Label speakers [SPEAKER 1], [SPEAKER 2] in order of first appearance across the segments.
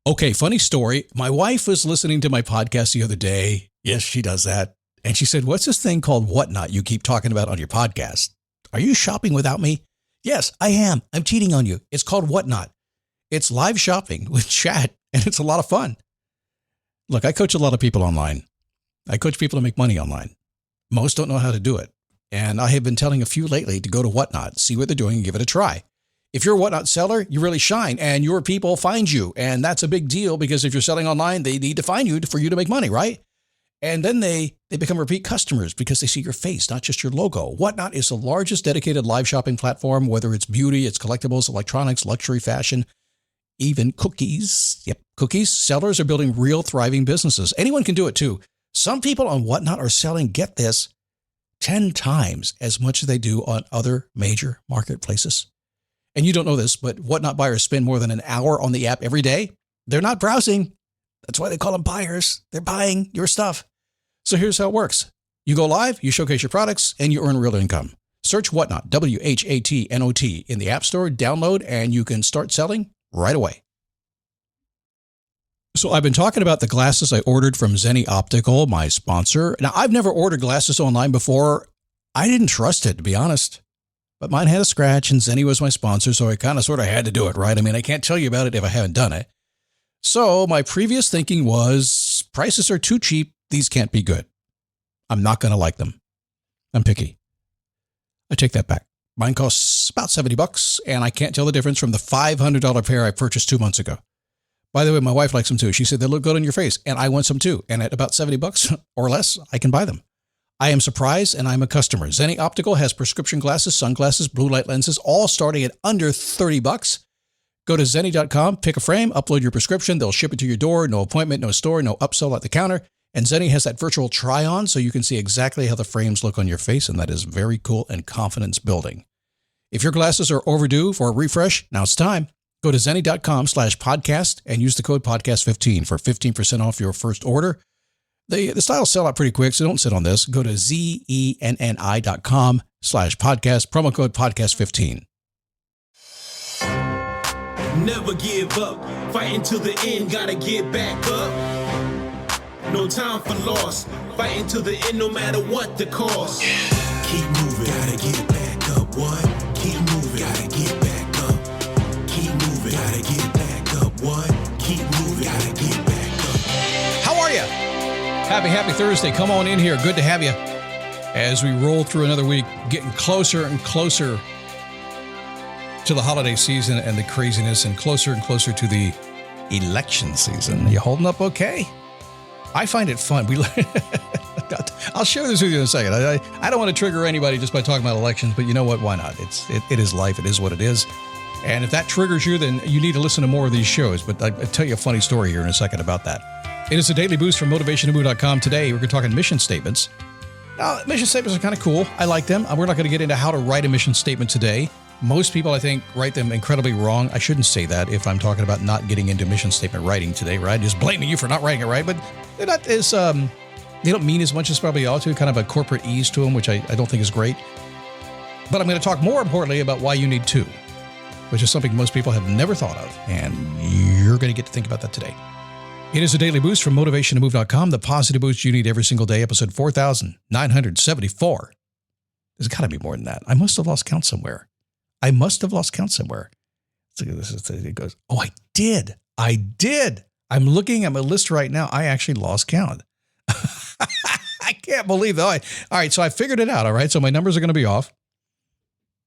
[SPEAKER 1] Okay, funny story. My wife was listening to my podcast the other day. Yes, she does that. And she said, what's this thing called Whatnot you keep talking about on your podcast? Are you shopping without me? Yes, I am. I'm cheating on you. It's called Whatnot. It's live shopping with chat, and it's a lot of fun. Look, I coach a lot of people online. I coach people to make money online. Most don't know how to do it. And I have been telling a few lately to go to Whatnot, see what they're doing, and give it a try. If you're a Whatnot seller, you really shine, and your people find you. And that's a big deal because if you're selling online, they need to find you for you to make money, right? And then they become repeat customers because they see your face, not just your logo. Whatnot is the largest dedicated live shopping platform, whether it's beauty, it's collectibles, electronics, luxury, fashion, even cookies. Yep, cookies. Sellers are building real thriving businesses. Anyone can do it too. Some people on Whatnot are selling, get this, 10 times as much as they do on other major marketplaces. And you don't know this, but Whatnot buyers spend more than an hour on the app every day. They're not browsing. That's why they call them buyers. They're buying your stuff. So here's how it works. You go live, you showcase your products, and you earn real income. Search Whatnot, WHATNOT, in the App Store, download, and you can start selling right away. So I've been talking about the glasses I ordered from Zenni Optical, my sponsor. Now, I've never ordered glasses online before. I didn't trust it, to be honest. But mine had a scratch, and Zenni was my sponsor, so I kind of sort of had to do it, right? I mean, I can't tell you about it if I haven't done it. So my previous thinking was, prices are too cheap. These can't be good. I'm not going to like them. I'm picky. I take that back. Mine costs about $70, and I can't tell the difference from the $500 pair I purchased 2 months ago. By the way, my wife likes them too. She said they look good on your face, and I want some too. And at about $70 or less, I can buy them. I am surprised, and I'm a customer. Zenni Optical has prescription glasses, sunglasses, blue light lenses, all starting at under $30. Go to Zenni.com, pick a frame, upload your prescription. They'll ship it to your door. No appointment, no store, no upsell at the counter. And Zenni has that virtual try-on, so you can see exactly how the frames look on your face, and that is very cool and confidence building. If your glasses are overdue for a refresh, now it's time. Go to Zenni.com/podcast and use the code podcast15 for 15% off your first order. The styles sell out pretty quick, so don't sit on this. Go to Zenni.com/podcast, promo code podcast15.
[SPEAKER 2] Never give up, fighting till the end, gotta get back up. No time for loss, fighting till the end no matter what the cost. Keep moving, gotta get back up, what? Keep moving, gotta get back up. Keep moving, gotta get back up, what? Keep moving, gotta get back up.
[SPEAKER 1] How are you? Happy Thursday. Come on in here. Good to have you. As we roll through another week, getting closer and closer to the holiday season and the craziness, and closer to the election season. Are you holding up okay? I find it fun. I'll share this with you in a second. I don't want to trigger anybody just by talking about elections, but you know what? Why not? It is life. It is what it is. And if that triggers you, then you need to listen to more of these shows. But I'll tell you a funny story here in a second about that. It is a daily boost from motivationtomove.com. Today, we're going to talk mission statements. Now, mission statements are kind of cool. I like them. We're not going to get into how to write a mission statement today. Most people, I think, write them incredibly wrong. I shouldn't say that if I'm talking about not getting into mission statement writing today, right? Just blaming you for not writing it right. But they're not as, they don't mean as much as probably ought to, kind of a corporate ease to them, which I don't think is great. But I'm going to talk more importantly about why you need two, which is something most people have never thought of. And you're going to get to think about that today. It is a daily boost from motivationtomove.com, the positive boost you need every single day, episode 4,974. There's got to be more than that. I must have lost count somewhere. So it goes, oh, I did. I'm looking at my list right now. I actually lost count. I can't believe that. All right, so I figured it out, all right? So my numbers are going to be off.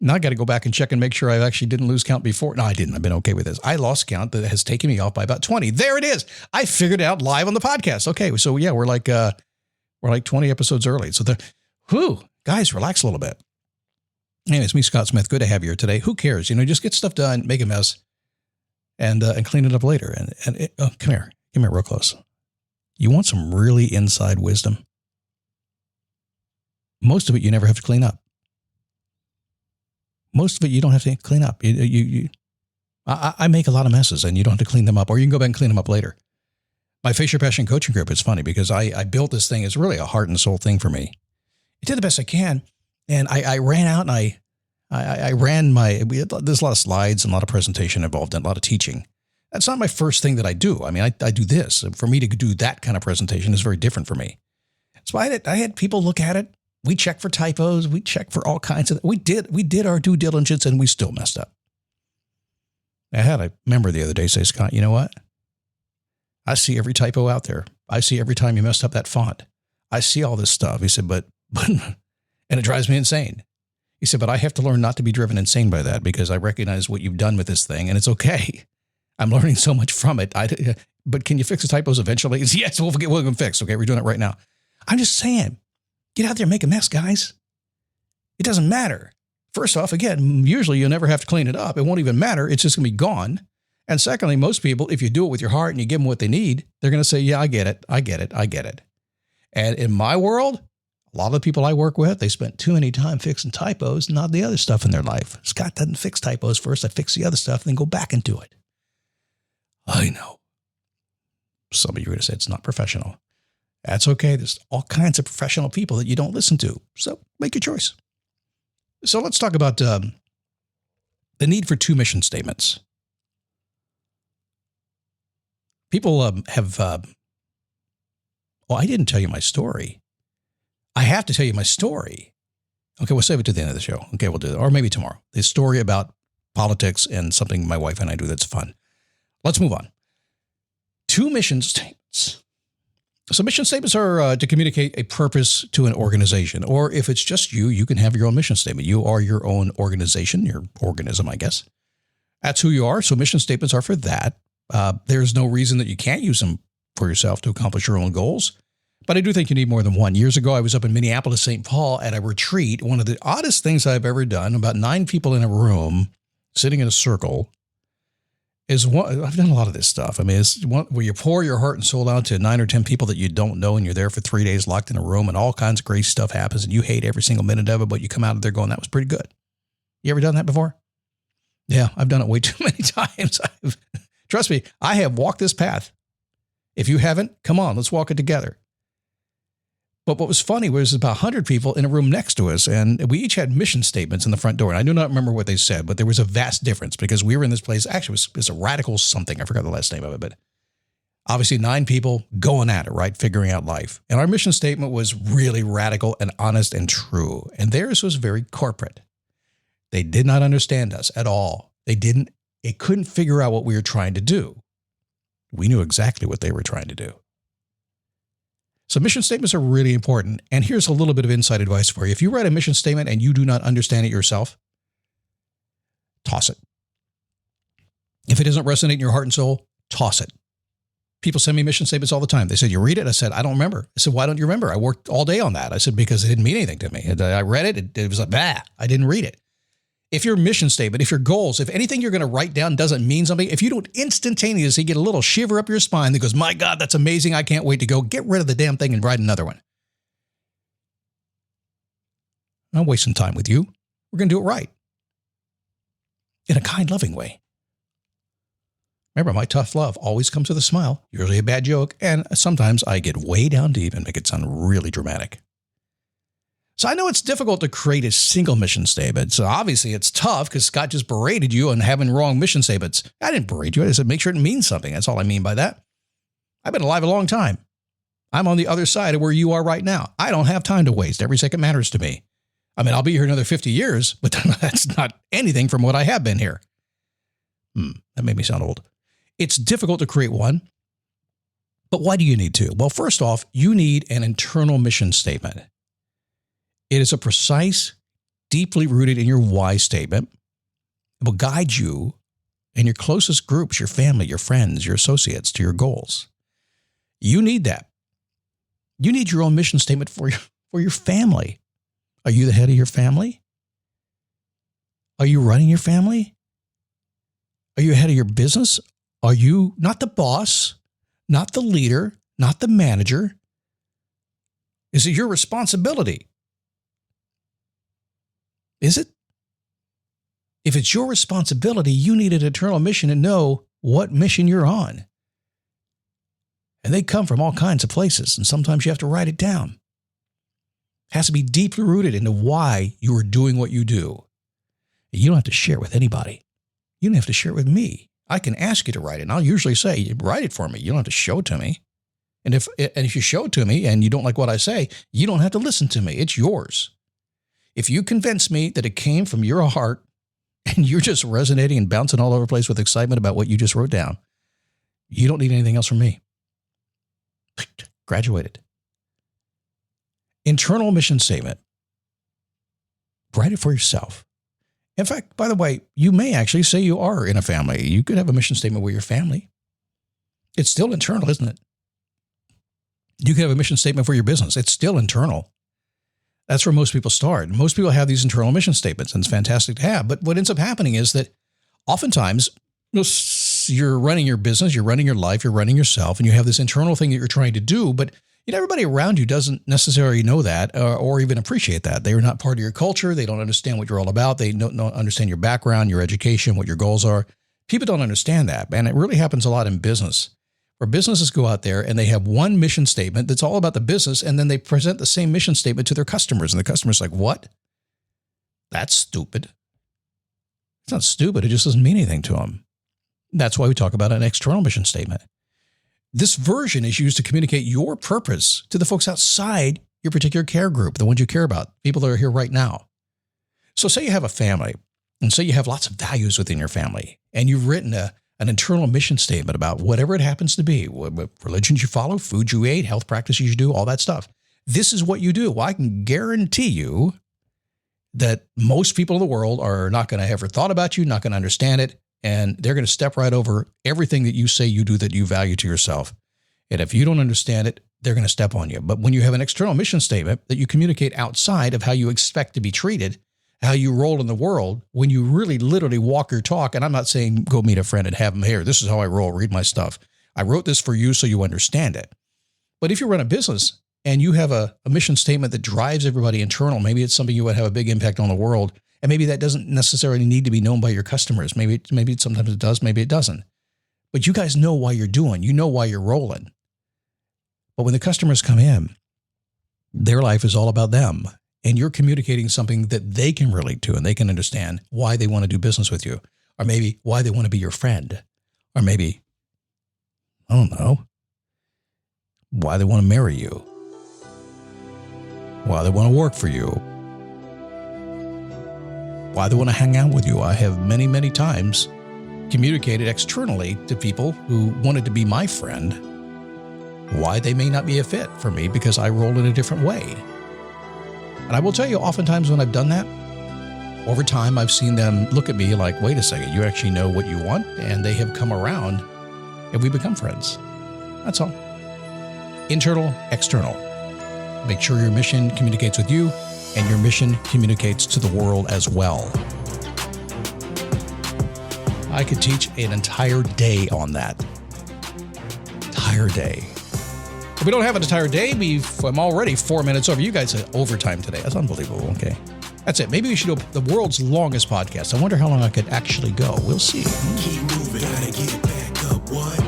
[SPEAKER 1] Now I got to go back and check and make sure I actually didn't lose count before. No, I didn't. I've been okay with this. I lost count. That has taken me off by about 20. There it is. I figured it out live on the podcast. Okay, so yeah, we're like 20 episodes early. So guys, relax a little bit. Anyways, me, Scott Smith. Good to have you here today. Who cares? Just get stuff done, make a mess, and clean it up later. Come here real close. You want some really inside wisdom? Most of it you never have to clean up. Most of it you don't have to clean up. I make a lot of messes, and you don't have to clean them up, or you can go back and clean them up later. My Face Your Passion coaching group is funny because I built this thing. It's really a heart and soul thing for me. I did the best I can. And I ran out and I ran there's a lot of slides and a lot of presentation involved and a lot of teaching. That's not my first thing that I do. I mean, I do this. For me to do that kind of presentation is very different for me. So I had people look at it. We check for typos. We check for all kinds of, we did our due diligence and we still messed up. I had a member the other day say, Scott, you know what? I see every typo out there. I see every time you messed up that font. I see all this stuff. He said, but and it drives me insane. He said, but I have to learn not to be driven insane by that because I recognize what you've done with this thing and it's okay. I'm learning so much from it. But can you fix the typos eventually? He said, yes, we'll get them fixed. Okay, we're doing it right now. I'm just saying, get out there and make a mess, guys. It doesn't matter. First off, again, usually you'll never have to clean it up. It won't even matter. It's just going to be gone. And secondly, most people, if you do it with your heart and you give them what they need, they're going to say, yeah, I get it. I get it. I get it. And in my world, a lot of the people I work with, they spent too many time fixing typos, not the other stuff in their life. Scott doesn't fix typos first. I fix the other stuff and then go back and do it. I know. Some of you are going to say it's not professional. That's okay. There's all kinds of professional people that you don't listen to. So make your choice. So let's talk about the need for 2 mission statements. People I didn't tell you my story. I have to tell you my story. Okay, we'll save it to the end of the show. Okay, we'll do it. Or maybe tomorrow. The story about politics and something my wife and I do that's fun. Let's move on. 2 mission statements. So mission statements are to communicate a purpose to an organization. Or if it's just you, you can have your own mission statement. You are your own organization, your organism, I guess. That's who you are. So mission statements are for that. There's no reason that you can't use them for yourself to accomplish your own goals. But I do think you need more than one. Years ago, I was up in Minneapolis, St. Paul at a retreat. One of the oddest things I've ever done, about 9 people in a room, sitting in a circle, is one. I've done a lot of this stuff. I mean, it's one where you pour your heart and soul out to 9 or 10 people that you don't know, and you're there for 3 days locked in a room, and all kinds of crazy stuff happens, and you hate every single minute of it, but you come out of there going, that was pretty good. You ever done that before? Yeah, I've done it way too many times. Trust me, I have walked this path. If you haven't, come on, let's walk it together. But what was funny was about 100 people in a room next to us, and we each had mission statements in the front door. And I do not remember what they said, but there was a vast difference because we were in this place. Actually, it was a radical something. I forgot the last name of it, but obviously 9 people going at it, right? Figuring out life. And our mission statement was really radical and honest and true. And theirs was very corporate. They did not understand us at all. It couldn't figure out what we were trying to do. We knew exactly what they were trying to do. So mission statements are really important. And here's a little bit of inside advice for you. If you write a mission statement and you do not understand it yourself, toss it. If it doesn't resonate in your heart and soul, toss it. People send me mission statements all the time. They said, you read it? I said, I don't remember. I said, why don't you remember? I worked all day on that. I said, because it didn't mean anything to me. I read it. It was like, I didn't read it. If your mission statement, if your goals, if anything you're going to write down doesn't mean something, if you don't instantaneously get a little shiver up your spine that goes, my God, that's amazing. I can't wait to go, get rid of the damn thing and write another one. I'm not wasting time with you. We're going to do it right. In a kind, loving way. Remember, my tough love always comes with a smile, usually a bad joke, and sometimes I get way down deep and make it sound really dramatic. So I know it's difficult to create a single mission statement. So obviously it's tough because Scott just berated you on having wrong mission statements. I didn't berate you. I said, make sure it means something. That's all I mean by that. I've been alive a long time. I'm on the other side of where you are right now. I don't have time to waste. Every second matters to me. I mean, I'll be here another 50 years, but that's not anything from what I have been here. That made me sound old. It's difficult to create one. But why do you need to? Well, first off, you need an internal mission statement. It is a precise, deeply rooted in your why statement. It will guide you and your closest groups, your family, your friends, your associates to your goals. You need that. You need your own mission statement for your family. Are you the head of your family? Are you running your family? Are you head of your business? Are you not the boss, not the leader, not the manager? Is it your responsibility? Is it? If it's your responsibility, you need an internal mission to know what mission you're on. And they come from all kinds of places, and sometimes you have to write it down. It has to be deeply rooted into why you are doing what you do. You don't have to share it with anybody. You don't have to share it with me. I can ask you to write it, and I'll usually say, write it for me. You don't have to show it to me. And if you show it to me and you don't like what I say, you don't have to listen to me. It's yours. If you convince me that it came from your heart and you're just resonating and bouncing all over the place with excitement about what you just wrote down, you don't need anything else from me. Graduated. Internal mission statement. Write it for yourself. In fact, by the way, you may actually say you are in a family. You could have a mission statement with your family. It's still internal, isn't it? You could have a mission statement for your business. It's still internal. That's where most people start. Most people have these internal mission statements, and it's fantastic to have. But what ends up happening is that oftentimes you're running your business, you're running your life, you're running yourself, and you have this internal thing that you're trying to do, but everybody around you doesn't necessarily know that or even appreciate that. They are not part of your culture. They don't understand what you're all about. They don't understand your background, your education, what your goals are. People don't understand that. And it really happens a lot in business, where businesses go out there and they have one mission statement that's all about the business, and then they present the same mission statement to their customers. And the customer's like, what? That's stupid. It's not stupid. It just doesn't mean anything to them. That's why we talk about an external mission statement. This version is used to communicate your purpose to the folks outside your particular care group, the ones you care about, people that are here right now. So say you have a family, and say you have lots of values within your family, and you've written an internal mission statement about whatever it happens to be, what religions you follow, food you ate, health practices you do, all that stuff. This is what you do. Well, I can guarantee you that most people in the world are not going to ever thought about you, not going to understand it, and they're going to step right over everything that you say you do that you value to yourself. And if you don't understand it, they're going to step on you. But when you have an external mission statement that you communicate outside of how you expect to be treated, how you roll in the world, when you really literally walk your talk, and I'm not saying go meet a friend and have them here, this is how I roll, read my stuff. I wrote this for you so you understand it. But if you run a business and you have a mission statement that drives everybody internal, maybe it's something you would have a big impact on the world. And maybe that doesn't necessarily need to be known by your customers. Maybe sometimes it does, maybe it doesn't. But you guys know why you're doing. You know why you're rolling. But when the customers come in, their life is all about them. And you're communicating something that they can relate to and they can understand why they want to do business with you. Or maybe why they want to be your friend. Or maybe, I don't know, why they want to marry you. Why they want to work for you. Why they want to hang out with you. I have many, many times communicated externally to people who wanted to be my friend why they may not be a fit for me because I roll in a different way. And I will tell you, oftentimes when I've done that, over time I've seen them look at me like, wait a second, you actually know what you want? And they have come around and we become friends. That's all. Internal, external. Make sure your mission communicates with you and your mission communicates to the world as well. I could teach an entire day on that. Entire day. If we don't have an entire day, I'm already 4 minutes over. You guys had overtime today. That's unbelievable. Okay. That's it. Maybe we should do the world's longest podcast. I wonder how long I could actually go. We'll see.
[SPEAKER 2] Keep moving. Gotta get back up. What?